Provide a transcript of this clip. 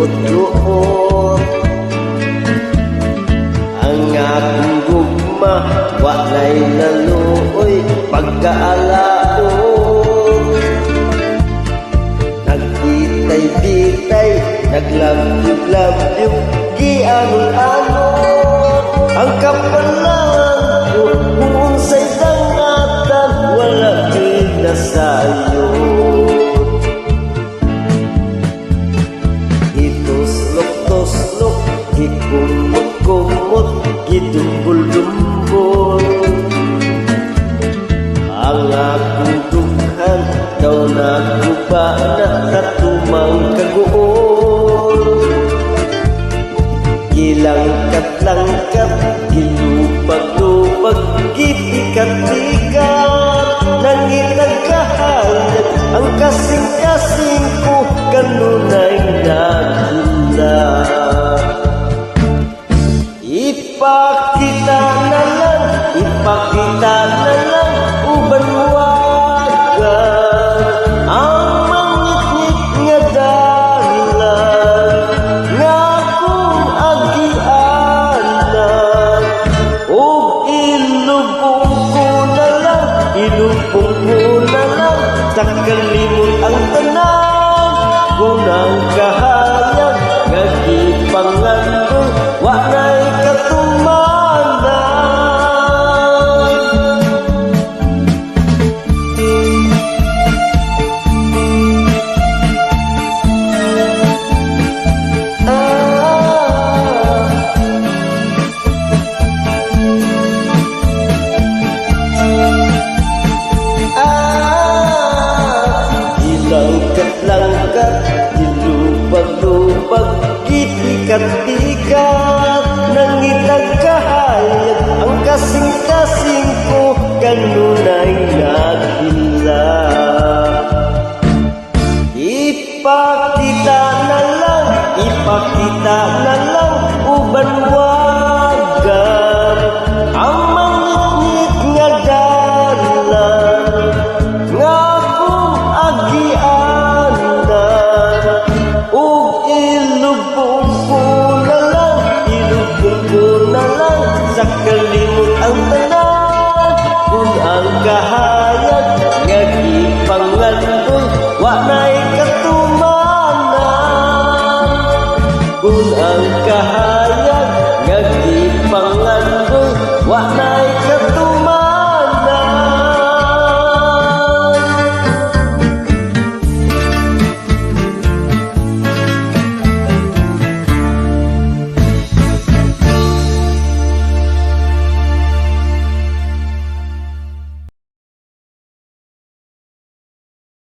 luot-luot. Ang akong gugma walay naluoy pagkaalaot. Nagtitay-titay, naglabyog-labyog, gianol-anol. Ang kapalangan ko kung unsay dangatan, wala pinasayo. Ituslok-tuslok, gikumot-kumot, gidumbol-dumbol. Ang akong dughan, daw naguba na katumang kaguol. Gilangkat-langkat, gilupag-lupag, gipikat-pikat, nangitagkahayag ang kasing-kasing ko, kanunay nagula. Ipakita na lang, ipakita na lang, uban wagan ang mangit-ngit nga dalan nga akong agianan. O ilubong ko na lang, ilubong ko na lang, sa kalimot ang tanan. Kung ang kahayag nga gipangandoy, walay katumanan. Langkat-langkat, dilubag-lubag, gipikat-pikat, nangitagkahayag ang kasing-kasing ko, kanunay nagila. Ipakita na lang, ipakita na lang, uban wagan ang mangit-ngit nga dalan nga akong agianan. Ug ilubong ko na lang, ilubong ko na lang, sa kalimot ang tanan. Kung ang kahayag nga gipangandoy, walay katumanan. Kung ang kahayag